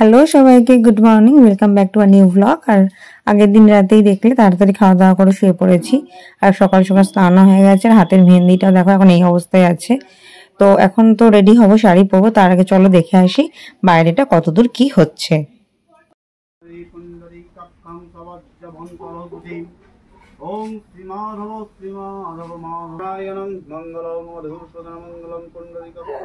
Hello সবাইকে, good morning, welcome back to a new blog. আর আগের দিন রাতেই দেখলে তাড়াতাড়ি খাওয়া দাওয়া করে শুয়ে পড়েছি। আর সকাল সকাল স্নান হয়ে গেছে, আর হাতের মেহেন্দিটা দেখো এখন এই অবস্থায় আছে। তো এখন তো রেডি হবো, শাড়ি পরবো। তার আগে চলো দেখে আসি বাইরেটা কতদূর কি হচ্ছে। ওম শ্রী মাধব শ্রী মাধব নারায়ণং মঙ্গলং মধুসূদন মঙ্গলং পুণ্ডরীকাক্ষং।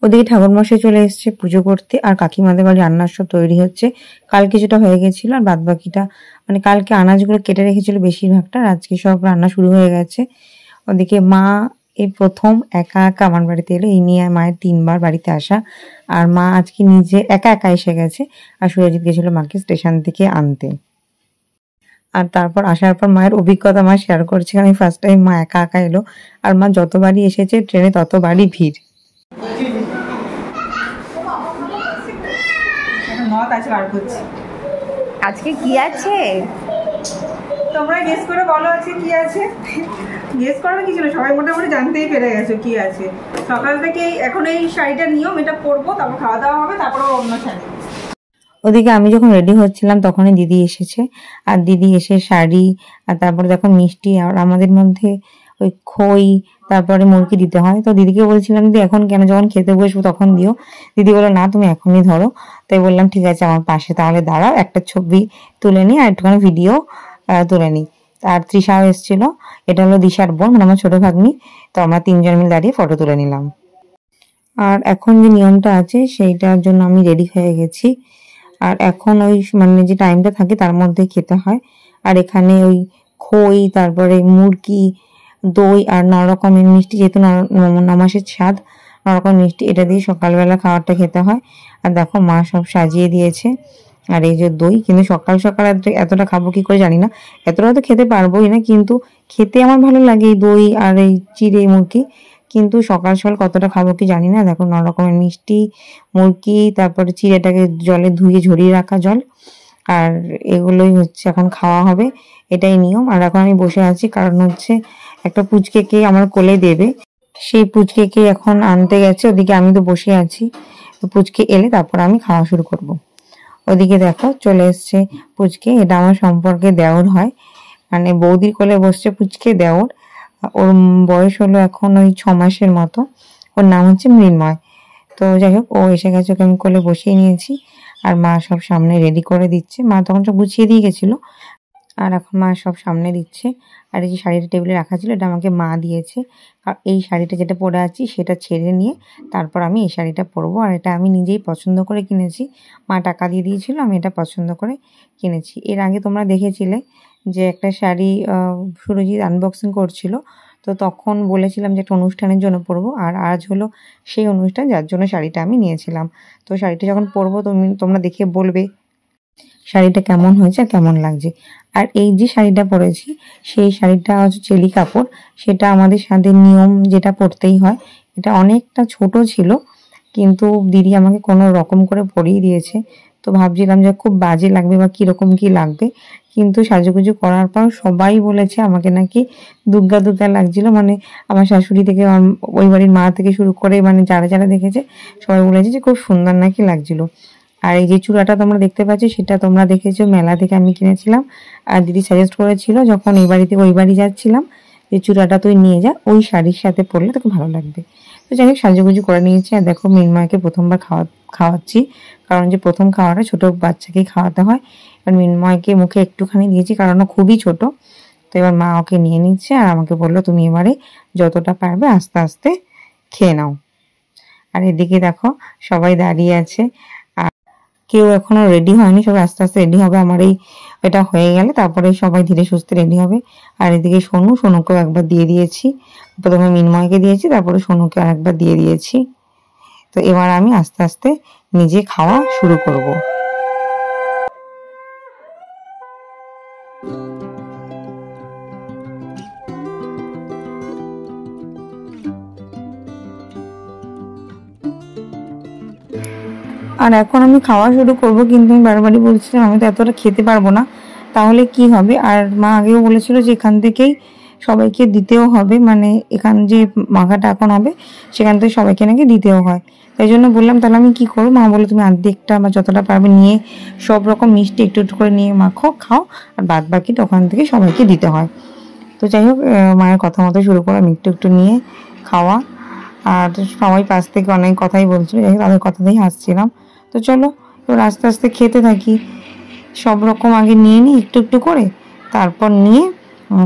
ওদিকে ঠাকুরমশাই চলে এসছে পুজো করতে, আর কাকিমাদের বাড়ি রান্নার সব তৈরি হচ্ছে। কাল কিছুটা হয়ে গেছিল, আর বাদ বাকিটা মানে কালকে আনাজগুলো কেটে রেখেছিল বেশিরভাগটা, আর আজকে সব রান্না শুরু হয়ে গেছে। ওদিকে মা এই প্রথম একা একা আমার বাড়িতে এলো, এই নিয়ে মায়ের 3বার বাড়িতে আসা। আর মা আজকে নিজে একা একা এসে গেছে, আর সুরজিৎ গেছিল মাকে স্টেশন থেকে আনতে। আর তারপর আসার পর মায়ের অভিজ্ঞতা মা শেয়ার করছে, কারণ ফার্স্ট টাইম মা একা একা এলো। আর মা যতবারই এসেছে ট্রেনে ততবারই ভিড়। আজকে কি আছে তোমরা গেস করে বলো আছে কি আছে। গেস করার কিছু না, সবাই মোটামুটি জানতেই পেরে গেছো কি আছে। সকাল থেকে এখন এই শাড়িটার নিয়ম, এটা পরবো, তারপর খাওয়া দাওয়া হবে, তারপরে অন্য শাড়ি। ওদিকে আমি যখন রেডি হচ্ছিলাম তখনই দিদি এসেছে, আর দিদি এসে শাড়ি, আর তারপরে দেখো মিষ্টি, আর আমাদের মধ্যে ওই খই তারপরে মুরগি দিতে হয়। তো দিদিকে বলছিলাম দিদি এখন কেন, যখন খেতে বসবো তখন দিও। দিদি বললো না তুমি এখনই ধরো। তাই বললাম ঠিক আছে আমার পাশে তাহলে দাঁড়াও, একটা ছবি তুলে নিই আর একটুখানি ভিডিও তুলে নিই। আর তৃষাও এসেছিল, এটা হলো দিশার বোন, মানে আমার ছোট ভাগ্নি। তো আমরা 3জন মিলে দাঁড়িয়ে ফটো তুলে নিলাম। আর এখন যে নিয়মটা আছে সেইটার জন্য আমি রেডি হয়ে গেছি। আর এখন ওই মানে যে টাইমটা থাকে তার মধ্যে খেতে হয়। আর এখানে ওই খই, তারপরে মুরগি, দই আর নানা রকমের মিষ্টি, যেহেতু নমাসের স্বাদ, নানা রকম মিষ্টি, এটা দিয়ে সকালবেলা খাবারটা খেতে হয়। আর দেখো মা সব সাজিয়ে দিয়েছে। আর এই যে দই, কিন্তু সকাল সকাল এতটা খাবো কি করে জানি না, এতটা তো খেতে পারবোই না, কিন্তু খেতে আমার ভালো লাগে এই দই আর এই চিড়ে মুরগি। কিন্তু সকাল সকাল কতটা খাবো কি জানি না। দেখো নানা রকমের মিষ্টি, মুরগি, তারপরে চিড়েটাকে জলে ধুয়ে ঝরিয়ে রাখা জল, আর এগুলোই হচ্ছে এখন খাওয়া হবে, এটাই নিয়ম। আর এখন আমি বসে আছি, কারণ হচ্ছে একটা পুচকেকে আমার কোলে দেবে, সেই পুচকেকে এখন আনতে গেছে। ওদিকে আমি তো বসে আছি, তো পুচকে এলে তারপর আমি খাওয়া শুরু করব। ওদিকে দেখো চলে এসছে পুচকে, এটা আমার সম্পর্কে দেওর হয়, মানে বৌদির কোলে বসছে পুচকে, দেওর। ওর বয়স হলো এখন ওই 6 মাসের মতো। ওর নাম হচ্ছে মৃন্ময়। তো যাই হোক, ও এসে গেছে, ওকে আমি কোলে বসিয়ে নিয়েছি। আর মা সব সামনে রেডি করে দিচ্ছে, মা তখন সব গুছিয়ে দিয়ে গেছিলো, আর এখন মা সব সামনে দিচ্ছে। আর এই যে শাড়িটা টেবিলে রাখা ছিল, এটা আমাকে মা দিয়েছে। আর এই শাড়িটা যেটা পরে আছি সেটা ছেড়ে নিয়ে তারপর আমি এই শাড়িটা পরবো। আর এটা আমি নিজেই পছন্দ করে কিনেছি, মা টাকা দিয়ে দিয়েছিল, আমি এটা পছন্দ করে কিনেছি। এর আগে তোমরা দেখেছিলে যে একটা শাড়ি সুরজিৎ আনবক্সিং করছিল, তো তখন বলেছিলাম যে একটা অনুষ্ঠানের জন্য পরবো। আর আজ হলো সেই অনুষ্ঠান যার জন্য শাড়িটা আমি নিয়েছিলাম। তো শাড়িটা যখন পরবো তোমরা দেখে বলবে শাড়িটা কেমন হয়েছে আর কেমন লাগছে। আর এই যে শাড়িটা পরেছি সেই শাড়িটা হচ্ছে চেলি কাপড়, সেটা আমাদের সাথে নিয়ম, যেটা পরতেই হয়। এটা অনেকটা ছোট ছিল, কিন্তু দিদি আমাকে কোনো রকম করে পরিয়ে দিয়েছে। তো ভাবছিলাম যে খুব বাজে লাগবে বা কীরকম কী লাগবে, কিন্তু সাজুগুজু করার পর সবাই বলেছে আমাকে নাকি দুর্গা দুর্গা লাগছিল। মানে আমার শাশুড়ি থেকে, ওই বাড়ির মা থেকে শুরু করে মানে যারা যারা দেখেছে সবাই বলেছে যে খুব সুন্দর নাকি লাগছিল। আর এই যে চূড়াটা তোমরা দেখতে পাচ্ছ সেটা তোমরা দেখেছো মেলা থেকে আমি কিনেছিলাম। আর দিদি সাজেস্ট করেছিল যখন এই বাড়ি থেকে ওই বাড়ি যাচ্ছিলাম, যে চূড়াটা তুই নিয়ে যা, ওই শাড়ির সাথে পরলে তোকে ভালো লাগবে। তো যাই হোক সাজুগুজু করে নিয়েছি। আর দেখো মৃন্ময়কে প্রথমবার খাওয়াচ্ছি, কারণ যে প্রথম খাওয়াটা ছোটো বাচ্চাকেই খাওয়াতে হয়। এবার মৃন্ময়কে মুখে একটুখানি দিয়েছি, কারণ ও খুবই ছোট। তো এবার মা ওকে নিয়ে নিচ্ছে, আর আমাকে বললো তুমি এবারে যতটা পারবে আস্তে আস্তে খেয়ে নাও। আর এদিকে দেখো সবাই দাঁড়িয়ে আছে, কেউ এখনো রেডি হয়নি, সবাই আস্তে আস্তে রেডি হবে। আমার এটা হয়ে গেলে তারপরে সবাই ধীরে সুস্থে রেডি হবে। আর এদিকে সোনুকেও একবার দিয়ে দিয়েছি, প্রথমে মৃন্ময়কে দিয়েছি, তারপরে সোনুকে আরেকবার দিয়ে দিয়েছি। তো এবার আমি আস্তে আস্তে নিজে খাওয়া শুরু করব। আর এখন আমি খাওয়া শুরু করব, কিন্তু আমি বারবারই বলছিলাম আমি তো এতটা খেতে পারবো না, তাহলে কি হবে। আর মা আগেও বলেছিল যে এখান থেকেই সবাইকে দিতেও হবে, মানে এখান যে মাখাটা এখন হবে সেখান থেকে সবাইকে নাকি দিতেও হয়। তাই জন্য বললাম তাহলে আমি কি করবো। মা বলে তুমি অর্ধেকটা বা যতটা পারবে নিয়ে সব রকম মিষ্টি একটু একটু করে নিয়ে মাখো, খাও, আর বাদ বাকিটা ওখান থেকে সবাইকে দিতে হয়। তো যাই হোক, মায়ের কথা মতো শুরু করলাম একটু একটু নিয়ে খাওয়া। আর সবাই পাশ থেকে অনেক কথাই বলছিল, যাই হোক তাদের কথাতেই হাসছিলাম। তো চলো এবার আস্তে আস্তে খেতে থাকি। সব রকম আগে নিয়ে নিই একটু একটু করে, তারপর নিয়ে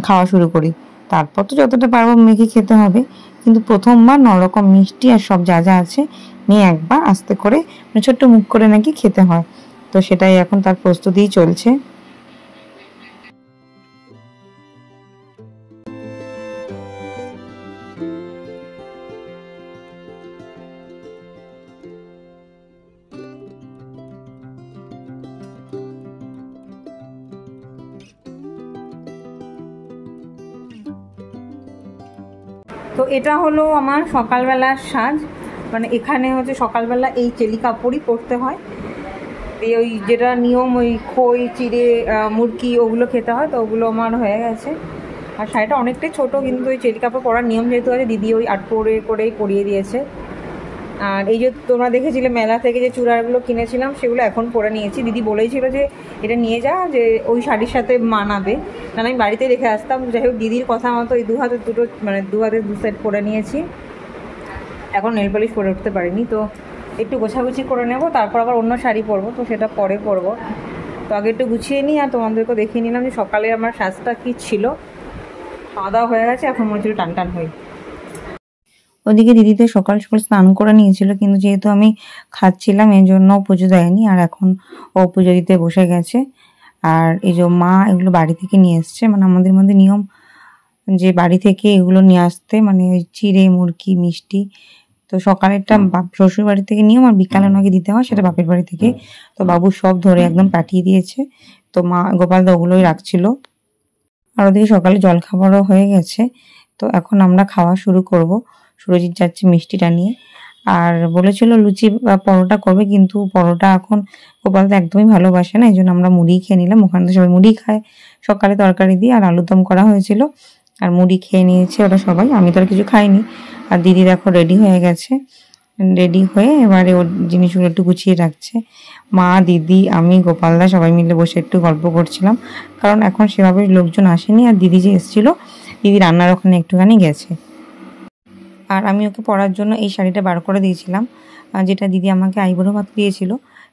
খাওয়া শুরু করি। তারপর তো যতটা পারবো মেখে খেতে হবে, কিন্তু প্রথমবার 9 রকম মিষ্টি আর সব যা যা আছে নিয়ে একবার আস্তে করে ছোট্ট মুখ করে নাকি খেতে হয়। তো সেটাই এখন তার প্রস্তুতিই চলছে। তো এটা হলো আমার সকালবেলার সাজ। মানে এখানে হচ্ছে সকালবেলা এই চেলি কাপড়ই পরতে হয়, দিয়ে ওই যেটা নিয়ম ওই খই চিড়ে মুরকি ওগুলো খেতে হয়। তো ওগুলো আমার হয়ে গেছে। আর শাড়িটা অনেকটাই ছোট, কিন্তু ওই চেলি কাপড় পরার নিয়ম যেহেতু আছে দিদি ওই 8 করেই পরিয়ে দিয়েছে। আর এই যে তোমরা দেখেছিলে মেলা থেকে যে চূড়াগুলো কিনেছিলাম সেগুলো এখন পরে নিয়েছি। দিদি বলেছিল যে এটা নিয়ে যা, যে ওই শাড়ির সাথে মানাবে, নাহলে আমি বাড়িতে রেখে আসতাম। যাই হোক দিদির কথা মতো এই 2 হাতে দুটো, মানে 2 হাতে 2 সেট পরে নিয়েছি। এখন নেল পলিশ পরে উঠতে পারিনি, তো একটু গোছাগুছি করে নেব, তারপর আবার অন্য শাড়ি পরবো, তো সেটা পরে পরবো। তো আগে একটু গুছিয়ে নিই আর তোমাদেরকে দেখিয়ে নিলাম যে সকালে আমার সাজটা কী ছিল। খাওয়া দাওয়া হয়ে গেছে, এখন মনে হচ্ছিল টান টান হই। ওদিকে দিদিতে সকাল সকাল স্নান করে নিয়েছিল, কিন্তু যেহেতু আমি খাচ্ছিলাম এই জন্য পুজো দেয়নি। আর এখন ও পুজো দিতে বসে গেছে। আর এই যে মা এগুলো বাড়ি থেকে নিয়ে এসছে, মানে আমাদের মধ্যে নিয়ম যে বাড়ি থেকে এগুলো নিয়ে আসতে, মানে ওই চিড়ে মুরকি মিষ্টি। তো সকালেরটা শ্বশুর বাড়ি থেকে নিয়ম, আর বিকালে ওনাকে দিতে হয় সেটা বাপের বাড়ি থেকে। তো বাবু সব ধরে একদম পাঠিয়ে দিয়েছে। তো মা গোপালদা ওগুলোই রাখছিল। আর ওদিকে সকালে জলখাবারও হয়ে গেছে। তো এখন আমরা খাওয়া শুরু করব। সুরজিৎ যাচ্ছে মিষ্টিটা নিয়ে। আর বলেছিল লুচি বা পরোটা করবে, কিন্তু পরোটা এখন গোপালদা একদমই ভালোবাসে না, এই জন্য আমরা মুড়ি খেয়ে নিলাম। ওখানে তো সবাই মুড়ি খায় সকালে তরকারি দিয়ে, আর আলুদম করা হয়েছিল, আর মুড়ি খেয়ে নিয়েছে ওরা সবাই। আমি তো আর কিছু খাইনি। আর দিদি দেখো রেডি হয়ে গেছে, রেডি হয়ে এবারে ওর জিনিসগুলো একটু গুছিয়ে রাখছে। মা দিদি আমি গোপালদা সবাই মিলে বসে একটু গল্প করছিলাম, কারণ এখন সেভাবে লোকজন আসেনি। আর দিদি যে এসেছিলো, দিদি রান্নার ওখানে একটুখানি গেছে। আর আমি ওকে পরার জন্য এই শাড়িটা বার করে দিয়েছিলাম, যেটা দিদি আমাকে আইবুড়ো ভাত দিয়েছিল,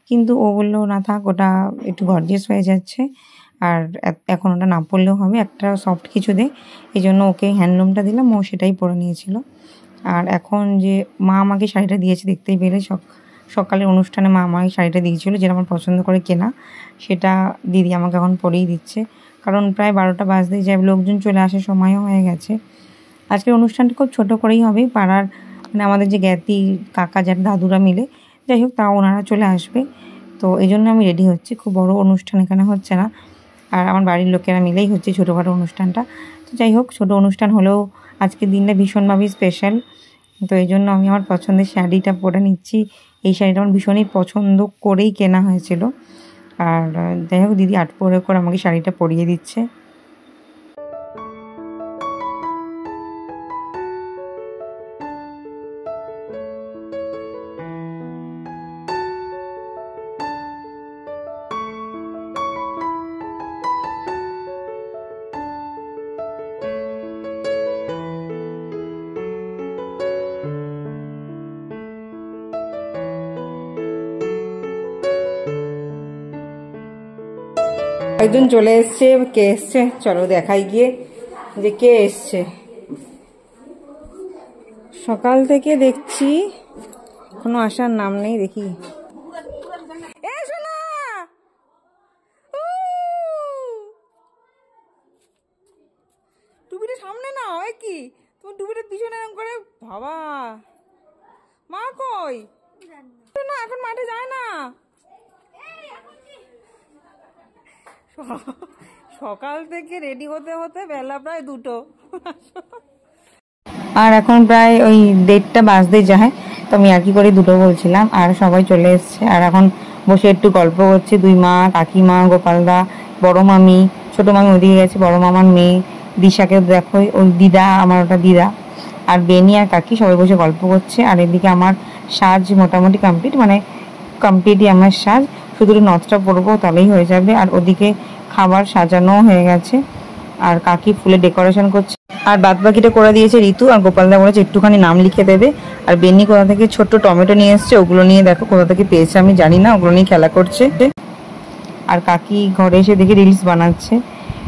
কিন্তু ও বললো না থাক, ওটা একটু গর্জিয়াস হয়ে যাচ্ছে, আর এখন ওটা না পরলেও হবে, একটা সফট কিছু দে। এই জন্য ওকে হ্যান্ডলুমটা দিলাম, ও সেটাই পরে নিয়েছিল। আর এখন যে মা আমাকে শাড়িটা দিয়েছে, দেখতেই পেলে সকালের অনুষ্ঠানে মা আমাকে শাড়িটা দিয়েছিলো, যেটা আমার পছন্দ করে কেনা, সেটা দিদি আমাকে এখন পরেই দিচ্ছে। কারণ প্রায় 12টা বাজতেই যায়, লোকজন চলে আসার সময়ও হয়ে গেছে। আজকের অনুষ্ঠানটা খুব ছোট করেই হবে, পাড়ার মানে আমাদের যে জ্ঞাতি কাকা যার দাদুরা মিলে, যাই হোক তা ওনারা চলে আসবে। তো এই জন্য আমি রেডি হচ্ছি, খুব বড় অনুষ্ঠান এখানে হচ্ছে না, আর আমার বাড়ির লোকেরা মিলেই হচ্ছে ছোটোখাটো অনুষ্ঠানটা। তো যাই হোক, ছোটো অনুষ্ঠান হলেও আজকের দিনটা ভীষণভাবেই স্পেশাল। তো এই জন্য আমি আমার পছন্দের শাড়িটা পরে নিচ্ছি। এই শাড়িটা আমার ভীষণই পছন্দ করেই কেনা হয়েছিল। আর যাই হোক দিদি 8 করে আমাকে শাড়িটা পরিয়ে দিচ্ছে। একজন চলে এসছে, কে এসছে চলো দেখাই গিয়ে যে কে এসছে। সকাল থেকে দেখছি কোনো আসার নাম নেই, দেখি টুপিটা সামনে না হয় কি, তোমার টুপিটা পিছনে এরকম করে বাবা। মা কই? না এখন মাঠে যায় না, সকাল থেকে রেডি হতে হতে বেলা প্রায় 2টো, আর এখন প্রায় ওই 1:30টা বাজতে যায়। তো আমি আর কি করে 2টো বলছিলাম। আর সবাই চলে এসছে, আর এখন বসে একটু গল্প করছে। 2 মা, কাকিমা, গোপালদা, বড় মামি, ছোট মামি ওদিকে গেছে, বড় মামার মেয়ে, দিশাকে দেখো, ওই দিদা, আমার ওটা দিদা, আর বেনি আর কাকি সবাই বসে গল্প করছে। আর এদিকে আমার সাজ মোটামুটি কমপ্লিট, মানে কমপ্লিটই আমার সাজ, শুধু নথটা পরবো তাহলেই হয়ে যাবে। আর ওদিকে খাবার সাজানো হয়ে গেছে, আর কাকি ফুলে ডেকোরেশন করছে। আর বাদ বাকিটা করে দিয়েছে ঋতু, আর গোপালদা বলেছে একটুখানি নাম লিখে দেবে। আর বেনি কোথা থেকে ছোট্ট টমেটো নিয়ে এসছে, ওগুলো নিয়ে দেখো কোথা থেকে পেয়েছে আমি জানি না, ওগুলো নিয়ে খেলা করছে। আর কাকি ঘরে এসে দেখি রিলস বানাচ্ছে।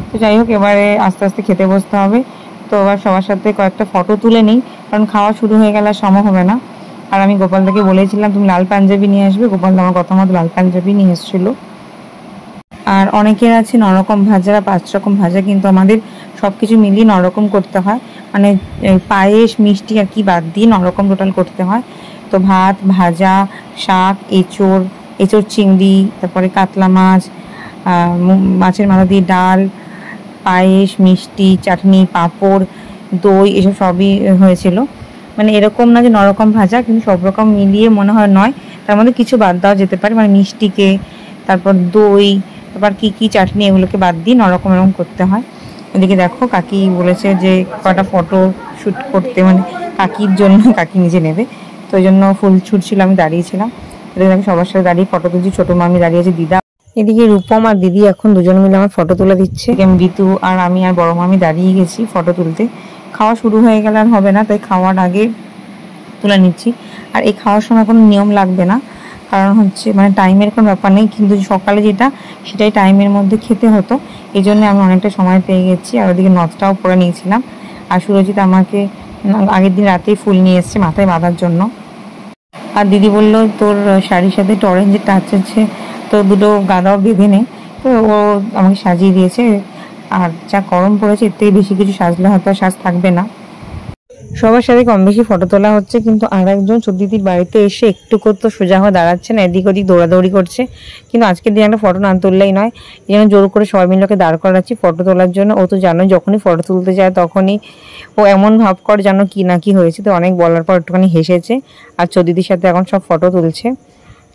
তো যাই হোক, এবারে আস্তে আস্তে খেতে বসতে হবে। তো এবার সবার সাথে কয়েকটা ফটো তুলে নিই, কারণ খাওয়া শুরু হয়ে গেলে আর সম্ভব হবে না। আর আমি গোপালদাকে বলেছিলাম তুমি লাল পাঞ্জাবি নিয়ে আসবে, গোপালদা আমার কথা মতো লাল পাঞ্জাবি নিয়ে এসেছিলো। আর অনেকের আছে নরকম ভাজা, 5 রকম ভাজা, কিন্তু আমাদের সব কিছু মিলিয়ে নরকম করতে হয়, মানে পায়েস মিষ্টি আর কি বাদ দিয়ে নরকম টোটাল করতে হয়। তো ভাত, ভাজা, শাক, এঁচোড় চিংড়ি, তারপরে কাতলা মাছ, মাছের মাথা দিয়ে ডাল, পায়েস, মিষ্টি, চাটনি, পাঁপড়, দই, এসব সবই হয়েছিল। মানে এরকম না যে নরকম ভাজা, কিন্তু সব রকম মিলিয়ে মনে হয় নয়, তার মধ্যে কিছু বাদ দেওয়া যেতে পারে, মানে মিষ্টিকে, তারপর দই, তারপর কি চাটনি, এগুলোকে বাদ দিয়ে নরকম এরকম করতে হয়। এদিকে দেখো কাকি বলেছে যে কটা ফটো শ্যুট করতে, মানে কাকির জন্য, কাকি নিজে নেবে, তো ওই জন্য ফুল ছুটছিল, আমি দাঁড়িয়েছিলাম। এদিকে দেখো সবার সাথে দাঁড়িয়ে ফটো তুলছি, ছোটো মামি দাঁড়িয়েছে, দিদা। এদিকে রূপম আর দিদি এখন দুজন মিলে আমার ফটো তুলে দিচ্ছে। ঋতু আর আমি আর বড় মামি দাঁড়িয়ে গেছি ফটো তুলতে। খাওয়া শুরু হয়ে গেলে আর হবে না, তাই খাওয়ার আগে তুলে নিচ্ছি। আর এই খাওয়ার সময় কোনো নিয়ম লাগবে না, কারণ হচ্ছে মানে টাইমের কোনো ব্যাপার নেই, কিন্তু সকালে যেটা সেটাই টাইমের মধ্যে খেতে হতো, এই জন্য আমি অনেকটা সময় পেয়ে গেছি। আর ওদিকে নথটাও পরে নিয়েছিলাম। আর সুরজিৎ আমাকে আগের দিন রাতেই ফুল নিয়ে এসছে মাথায় বাঁধার জন্য। আর দিদি বললো তোর শাড়ির সাথে একটা অরেঞ্জের টাচ আছে, তো দুটো গাঁদাও বেঁধে নে। তো ও আমাকে সাজিয়ে দিয়েছে। আর যা গরম পড়েছে, এর থেকে বেশি কিছু সাজলে হয়তো সাজ থাকবে না। সবার সাথে কম বেশি ফটো তোলা হচ্ছে, কিন্তু আর একজন দিদির বাড়িতে এসে একটু তো সোজা হয়ে দাঁড়াচ্ছে না, এদিক ওদিক দৌড়াদৌড়ি করছে। কিন্তু আজকের দিন একটা ফটো না তুললেই নয়, এই জন্য জোর করে সবাই মিলে ওকে দাঁড় করাচ্ছি ফটো তোলার জন্য। ও তো জানো যখনই ফটো তুলতে যায় তখনই ও এমন ভাব করে যেন কি না কি হয়েছে। তো অনেক বলার পর একটুখানি হেসেছে, আর দিদির সাথে এখন সব ফটো তুলছে।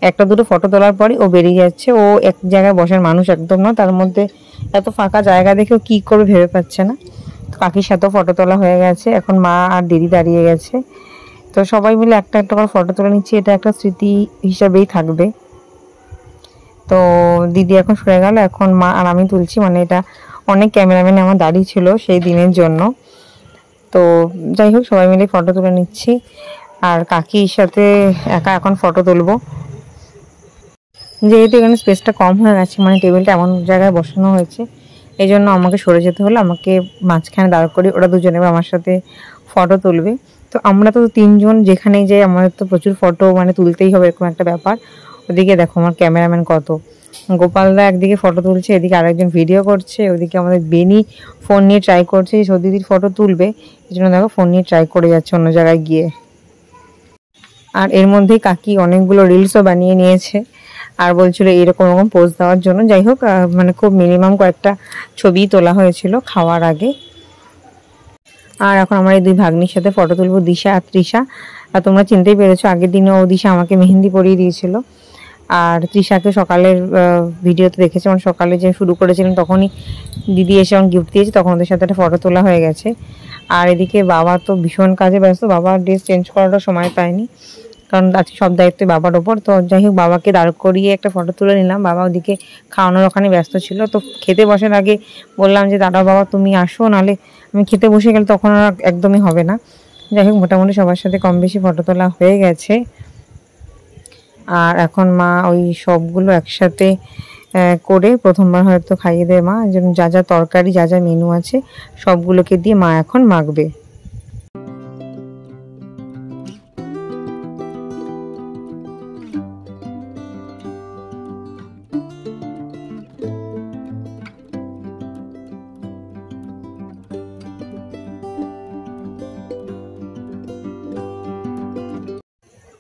একটা দুটো ফটো তোলার পরই ও বেরিয়ে যাচ্ছে। ও এক জায়গায় বসার মানুষ একদম না, তার মধ্যে এত ফাঁকা জায়গা দেখে ও কী করবে ভেবে পাচ্ছে না। কাকির সাথেও ফটো তোলা হয়ে গেছে, এখন মা আর দিদি দাঁড়িয়ে গেছে। তো সবাই মিলে একটা একটা করে ফটো তুলে নিচ্ছি, এটা একটা স্মৃতি হিসাবেই থাকবে। তো দিদি এখন সরে গেল, এখন মা আর আমি তুলছি, মানে এটা অনেক ক্যামেরাম্যান আমার দাঁড়িয়ে ছিল সেই দিনের জন্য। তো যাই হোক, সবাই মিলে ফটো তুলে নিচ্ছি। আর কাকির সাথে একা এখন ফটো তুলবো, যেহেতু এখানে স্পেসটা কম হয়ে গেছে, মানে টেবিলটা এমন জায়গায় বসানো হয়েছে, এই জন্য আমাকে সরে যেতে হলো। আমাকে মাঝখানে দাঁড় করে ওরা দুজনে আমার সাথে ফটো তুলবে। তো আমরা তো 3 জন যেখানেই যাই আমাদের তো প্রচুর ফটো মানে তুলতেই হবে, এরকম একটা ব্যাপার। ওদিকে দেখো আমার ক্যামেরাম্যান কত, গোপালদা একদিকে ফটো তুলছে, এদিকে আরেকজন ভিডিও করছে, ওদিকে আমাদের বেনি ফোন নিয়ে ট্রাই করছে সৌদিদির ফটো তুলবে, এই জন্য দেখো ফোন নিয়ে ট্রাই করে যাচ্ছে অন্য জায়গায় গিয়ে। আর এর মধ্যেই কাকি অনেকগুলো রিলসও বানিয়ে নিয়েছে, আর বলছিল এরকম এরকম পোজ দেওয়ার জন্য। যাই হোক, মানে খুব মিনিমাম কয়েকটা ছবি তোলা হয়েছিল খাওয়ার আগে। আর এখন আমার এই 2 ভাগ্নির সাথে ফটো তুলবো, দিশা আর তৃষা। আর তোমরা চিনতেই পেরেছো, আগের দিনে ও দিশা আমাকে মেহেন্দি পরিয়ে দিয়েছিল। আর তৃষাকে সকালের ভিডিওতে দেখেছে, মানে সকালে যে শুরু করেছিলাম তখনই দিদি এসে আমার গিফট দিয়েছে, তখন ওদের সাথে একটা ফটো তোলা হয়ে গেছে। আর এদিকে বাবা তো ভীষণ কাজে ব্যস্ত, বাবা ড্রেস চেঞ্জ করারও সময় পায়নি, কারণ আজকে সব দায়িত্ব বাবার ওপর। তো যাই হোক, বাবাকে দাঁড় করিয়ে একটা ফটো তুলে নিলাম। বাবা ওদিকে খাওয়ানোর ওখানে ব্যস্ত ছিল। তো খেতে বসার আগে বললাম যে দাঁড়াও বাবা তুমি আসো, নাহলে আমি খেতে বসে গেলে তখন আর একদমই হবে না। যাই হোক, মোটামুটি সবার সাথে কম বেশি ফটো তোলা হয়ে গেছে। আর এখন মা ওই সবগুলো একসাথে করে প্রথমবার হয়তো খাইয়ে দেয় মা, যেমন যা যা তরকারি যা যা মেনু আছে সবগুলোকে দিয়ে মা এখন মাখবে।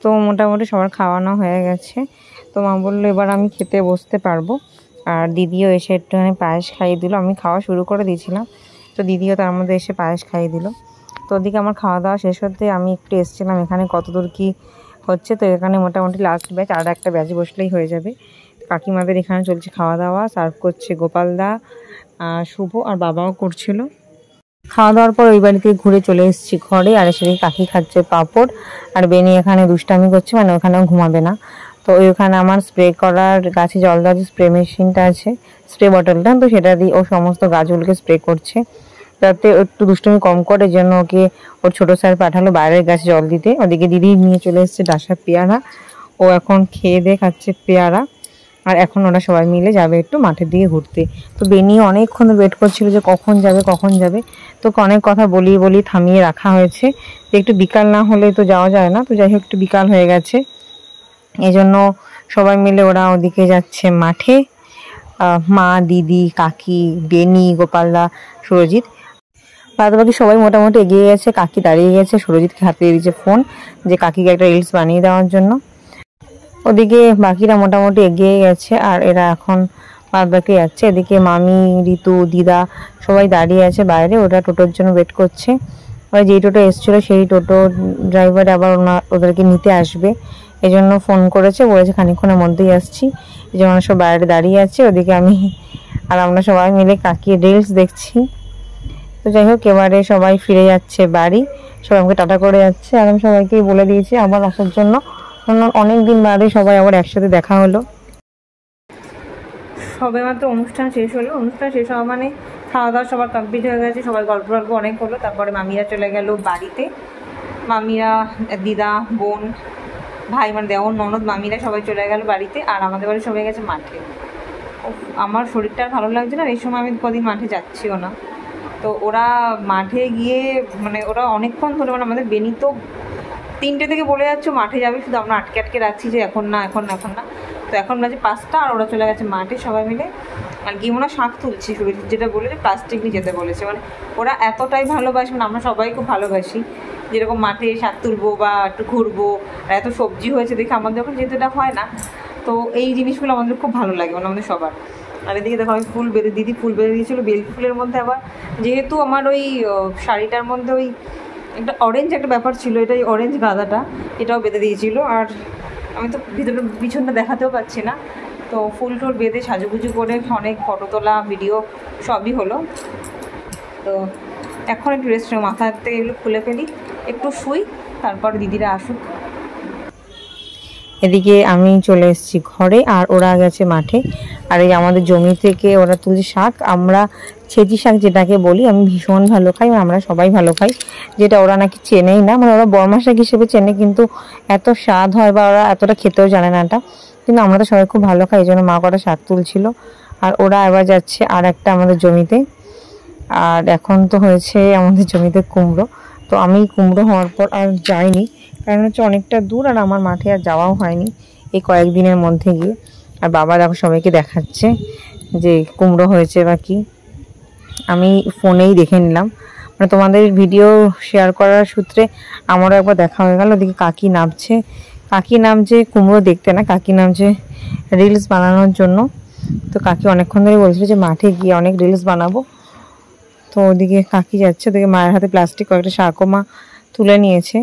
তো মোটামুটি সবার খাওয়ানো হয়ে গেছে। তো মা বললো এবার আমি খেতে বসতে পারবো। আর দিদিও এসে একটুখানি পায়েস খাইয়ে দিল, আমি খাওয়া শুরু করে দিয়েছিলাম, তো দিদিও তার মধ্যে এসে পায়েস খাইয়ে দিল। তো ওদিকে আমার খাওয়া দাওয়া শেষ হতে আমি একটু এসেছিলাম এখানে কতদূর কি হচ্ছে। তো এখানে মোটামুটি লাস্ট ব্যাচ, আর একটা ব্যাচ বসলেই হয়ে যাবে। কাকিমাদের এখানে চলছে খাওয়া দাওয়া, সার্ভ করছে গোপালদা, শুভ আর বাবাও করছিল। খাওয়া দাওয়ার পর ওই বাড়ি থেকে ঘুরে চলে এসেছি ঘরে, আর এসে কাকি খাচ্ছে পাঁপড়, আর বেনি এখানে দুষ্টামি করছে, মানে ওখানেও ঘুমাবে না। তো ওইখানে আমার স্প্রে করার গাছে জল দেওয়ার যে স্প্রে মেশিনটা আছে, স্প্রে বটলটা, তো সেটা দিয়ে ও সমস্ত গাছগুলোকে স্প্রে করছে, যাতে একটু দুষ্টুমি কম করে। জন্য ওকে ওর ছোট স্যার পাঠালো বাইরের গাছে জল দিতে। ওদিকে দিদি নিয়ে চলে এসেছে ডাসা পেয়ারা, ও এখন খেয়ে দিয়ে খাচ্ছে পেয়ারা। আর এখন ওরা সবাই মিলে যাবে একটু মাঠের দিকে ঘুরতে। তো বেনি অনেকক্ষণ ওয়েট করছিল যে কখন যাবে। তো অনেক কথা বলি থামিয়ে রাখা হয়েছে যে একটু বিকাল না হলে তো যাওয়া যায় না। তো যাই হোক একটু বিকাল হয়ে গেছে, এই জন্য সবাই মিলে ওরা ওদিকে যাচ্ছে মাঠে। মা, দিদি, কাকি, বেনি, গোপালদা, সুরজিৎ, বাদ বাকি সবাই মোটামুটি এগিয়ে গেছে। কাকি দাঁড়িয়ে গেছে, সুরজিৎকে হাতে দিয়ে দিয়েছে ফোন যে কাকিকে একটা রিলস বানিয়ে দেওয়ার জন্য। ওদিকে বাকিরা মোটামুটি এগিয়ে গেছে, আর এরা এখন বাদ বাকি যাচ্ছে। এদিকে মামি, ঋতু, দিদা সবাই দাঁড়িয়ে আছে বাইরে, ওরা টোটোর জন্য ওয়েট করছে। ওরা যেই টোটো এসেছিলো সেই টোটো ড্রাইভার আবার ওদেরকে নিতে আসবে, এই জন্য ফোন করেছে, বলেছে খানিকক্ষণের মধ্যেই আসছি। এই জন্য সব বাইরে দাঁড়িয়ে আছে। ওদিকে আমি আর আমরা সবাই মিলে কাকির রিলস দেখছি। তো যাই হোক এবারে সবাই ফিরে যাচ্ছে বাড়ি, সবাই আমাকে টাটা করে যাচ্ছে। আর আমি সবাইকেই বলে দিয়েছি আবার আসার জন্য, কারণ অনেকদিন বাদে সবাই আবার একসাথে দেখা হলো। সবে মাত্র অনুষ্ঠান শেষ হলো, অনুষ্ঠান শেষ হওয়া মানে খাওয়া দাওয়া সবার কমপ্লিট হয়ে গেছে, সবাই গল্প অনেক হলো। তারপরে মামিরা চলে গেল বাড়িতে, মামিরা, দিদা, বোন, ভাই, মানে দেওর, ননদ, মামিরা সবাই চলে গেল বাড়িতে, আর আমাদের বাড়ি সবাই গেছে মাঠে। আমার শরীরটা আর ভালো লাগছে না, এই সময় আমি কদিন মাঠে যাচ্ছিও না। তো ওরা মাঠে গিয়ে মানে ওরা অনেকক্ষণ ধরে, মানে আমাদের বেনি তো 3টে থেকে বলে যাচ্ছে মাঠে যাবে, শুধু আমরা আটকে রাখছি যে এখন না। তো এখন বাজে 5টা, আর ওরা চলে গেছে মাঠে সবাই মিলে। আর গিয়ে মনে হয় শাক তুলছি, যেটা বলে যে প্লাস্টিক নিয়ে যেতে বলেছে। মানে ওরা এতটাই ভালোবাসে, মানে আমরা সবাই খুব ভালোবাসি যেরকম মাঠে শাক তুলবো বা একটু ঘুরবো। আর এত সবজি হয়েছে দেখে আমাদের যখন যেহেতু এটা হয় না, তো এই জিনিসগুলো আমাদের খুব ভালো লাগে, মানে আমাদের সবার। আর এদিকে দেখো আমি দিদি ফুল বেঁধে দিয়েছিলো, বেল ফুলের মধ্যে আবার যেহেতু আমার ওই শাড়িটার মধ্যে ওই একটা অরেঞ্জ একটা ব্যাপার ছিল, এটা ওই অরেঞ্জ গাঁদাটা এটাও বেঁধে দিয়েছিল। আর আমি তো পিছনটা দেখাতেও পাচ্ছি না, তো ফুল টুল বেঁধে সাজুগুজু করে অনেক ফটো তোলা, ভিডিও সবই হলো। তো এখন একটু রেস্ট, মাথা থেকে এগুলো খুলে ফেলি, একটু শুই, তারপর দিদিরা আসুক। এদিকে আমি চলে এসেছি ঘরে, আর ওরা গেছে মাঠে। আর এই আমাদের জমি থেকে ওরা তুলছে শাক, আমরা ছেঁচি শাক যেটাকে বলি, আমি ভীষণ ভালো খাই, আমরা সবাই ভালো খাই, যেটা ওরা নাকি চেনেই না। মানে ওরা বর্মা শাক হিসেবে চেনে, কিন্তু এত স্বাদ হয় বা ওরা এতটা খেতেও জানে না এটা, কিন্তু আমরা তো সবাই খুব ভালো খাই, এই জন্য মা কটা শাক তুলছিল। আর ওরা এবার যাচ্ছে আর একটা আমাদের জমিতে। আর এখন তো হয়েছে আমাদের জমিতে কুমড়ো, তো আমি কুমড়ো হওয়ার পর আর যাইনি, কারণ হচ্ছে অনেকটা দূর, আর আমার মাঠে আর যাওয়াও হয়নি এই কয়েকদিনের মধ্যে গিয়ে। আর বাবা দেখো সবাইকে দেখাচ্ছে যে কুমড়ো হয়েছে বা কি, আমি ফোনেই দেখে নিলাম, মানে তোমাদের ভিডিও শেয়ার করার সূত্রে আমারও একবার দেখা হয়ে গেল। ওদিকে কাকি নামছে কুমড়ো দেখতে না, কাকি নামছে রিলস বানানোর জন্য। তো কাকি অনেকক্ষণ ধরে বলছিল যে মাঠে গিয়ে অনেক রিলস বানাবো। তো ওদিকে কাকি যাচ্ছে, ওদিকে মায়ের হাতে প্লাস্টিক কয়েকটা শাকও মা তুলে নিয়েছে।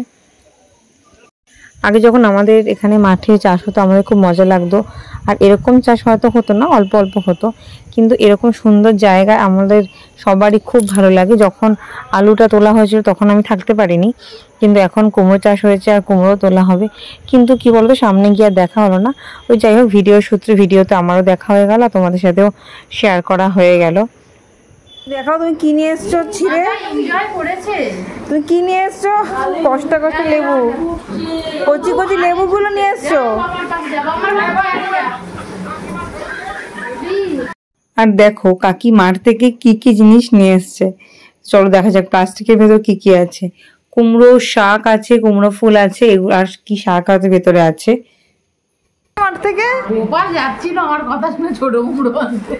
আগে যখন আমাদের এখানে মাঠে চাষ হতো আমাদের খুব মজা লাগতো, আর এরকম চাষ হয়তো হতো না, অল্প অল্প হতো, কিন্তু এরকম সুন্দর জায়গায় আমাদের সবারই খুব ভালো লাগে। যখন আলুটা তোলা হয়েছিল তখন আমি থাকতে পারিনি, কিন্তু এখন কুমড়ো চাষ হয়েছে আর কুমড়ো তোলা হবে, কিন্তু কি বলতো সামনে গিয়ে আর দেখা হলো না। ওই যাই হোক ভিডিওর সূত্রে ভিডিওতে আমারও দেখা হয়ে গেল, তোমাদের সাথেও শেয়ার করা হয়ে গেল। দেখাও তুমি কি নিয়ে এসছো ছিঁড়ে, তুমি কি নিয়ে এসছো, কষ্ট লেবু, কচি লেবুগুলো নিয়ে এসছো। আর দেখো কাকি মাঠ থেকে কি কি জিনিস নিয়ে এসছে, চলো দেখা যাক প্লাস্টিকের ভেতর কি কি আছে। কুমড়ো শাক আছে, কুমড়ো ফুল আছে, এগুলো আর কি শাক আছে ভেতরে আছে। মাঠ থেকে যাচ্ছিল আমার কথা শুনে ছোট কুমড়ো আনতে,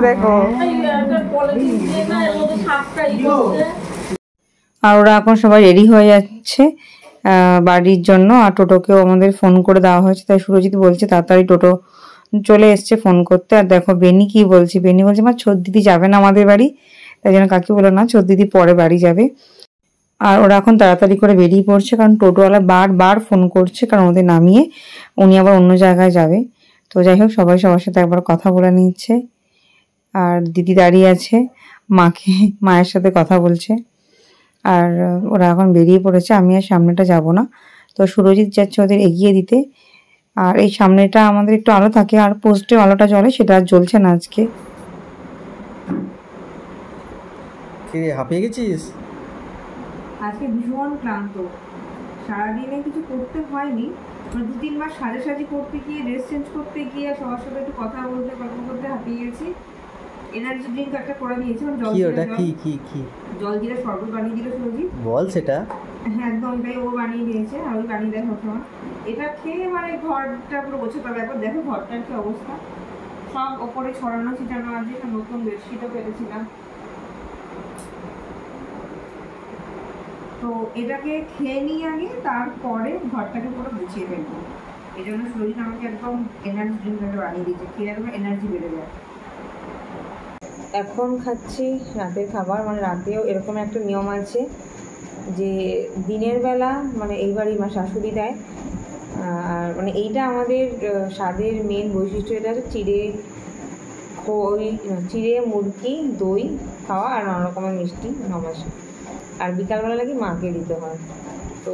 দেখো। আর ওরা এখন সবাই রেডি হয়ে যাচ্ছে বাড়ির জন্য, আর টোটোকেও আমাদের ফোন করে দেওয়া হয়েছে, তাই সুরজিৎ বলছে তাড়াতাড়ি টোটো চলে এসছে ফোন করতে। আর দেখো বেনি কি বলছে, বেনি বলছে মা ছোট দিদি যাবে না আমাদের বাড়ি, তাই জন্য কাকি বলো না ছোট দিদি পরে বাড়ি যাবে। আর ওরা এখন তাড়াতাড়ি করে বেরিয়ে পড়ছে, কারণ টোটোওয়ালা বারবার ফোন করছে, কারণ ওদের নামিয়ে উনি আবার অন্য জায়গায় যাবে। তো যাই হোক সবাই সবার সাথে একবার কথা বলে নিচ্ছে। আর দিদি দাঁড়িয়ে আছে, মায়ের সাথে কথা বলছে। আর ওরা এখন বেরিয়ে পড়েছে, আমি আর সামনেটা যাব না। তো সুরজিৎ যাচ্ছে ওদের এগিয়ে দিতে। আর এই সামনেটা আমাদের একটু আলো থাকে, আর পোস্টে আলোটা জ্বলে, সেটা আর জ্বলছে না আজকে। হাঁপিয়ে গেছিস? আজকে ভীষণ ক্লান্ত, সারাদিনে কিছু করতে হয়নি, 2-3 মাস সাজাসাজি করতে গিয়ে, ড্রেস চেঞ্জ করতে গিয়ে, সবার সাথে একটু কথা বলতে গল্প করতে হাঁপিয়ে গেছি। এনার্জি ড্রিঙ্ক একটা করে নিয়েছি, জল জিরা শরবত বানিয়ে দিল সুরজিৎ। বল সেটা। হ্যাঁ একদম, তাই ও বানিয়ে দিয়েছে, আর ওই বানিয়ে দেয় সবসময়। এটা খেয়ে মানে ঘরটা পুরো গোছাতে হবে। একবার দেখো ঘরটার কি অবস্থা, সব ওপরে ছড়ানো ছিটানো আছে। একটা নতুন বেডশিটও পেতেছিলাম। তো এটাকে খেয়ে নিই আগে, তারপরে ঘরটাকে পুরো গুছিয়ে ফেলবো। এই জন্য সুরজিৎ আমাকে একদম এনার্জি ড্রিঙ্ক বানিয়ে দিয়েছে, খেয়ে একদম এনার্জি বেড়ে যায়। এখন খাচ্ছি রাতের খাবার। মানে রাতেও এরকম একটা নিয়ম আছে যে দিনের বেলা মানে এই বাড়ি আমার শাশুড়ি দেয়। আর মানে এইটা আমাদের স্বাদের মেন বৈশিষ্ট্য। এটা হচ্ছে চিড়ে মুরগি দই খাওয়া আর নানা রকমের মিষ্টি 9 মাসে। আর বিকালবেলা লাগে মাকে দিতে হয়। তো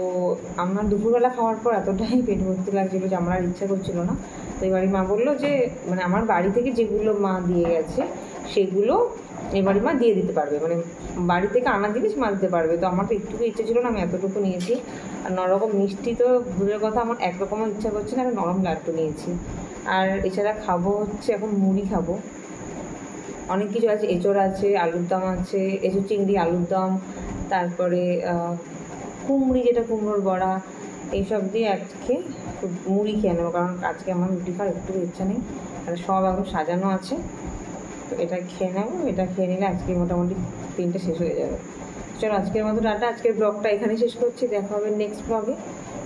আমার দুপুরবেলা খাওয়ার পর এতটাই পেট ভর্তি লাগছিলো যে আমার আর ইচ্ছা করছিল না। তো এবারে মা বললো যে মানে আমার বাড়ি থেকে যেগুলো মা দিয়ে গেছে সেগুলো এবারে মা দিয়ে দিতে পারবে, মানে বাড়ি থেকে আনা জিনিস মা দিতে পারবে। তো আমার তো একটুকু ইচ্ছে ছিল না, আমি এতটুকু নিয়েছি। আর নরকম মিষ্টি তো দূরের কথা, আমার একরকমের ইচ্ছা করছে না, আমি নরম লাড্ডু নিয়েছি। আর এছাড়া খাবো হচ্ছে এখন মুড়ি খাবো। অনেক কিছু আছে, এঁচড় আছে, আলুর দম আছে, এঁচড় চিংড়ি আলুর দম, তারপরে কুমড়ি যেটা কুমড়োর বড়া, এইসব দিয়ে আজকে মুড়ি খেয়ে নেবো, কারণ আজকে আমার রুটি খাওয়ার একটু ইচ্ছা নেই। আর সব এখন সাজানো আছে, তো এটা খেয়ে নেবো। এটা খেয়ে নিলে আজকে মোটামুটি দিনটা শেষ হয়ে যাবে। চলো আজকের মতো টাটা। আজকের ব্লগটা এখানে শেষ করছি, দেখা হবে নেক্সট ব্লগে।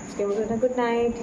আজকের মতো গুড নাইট।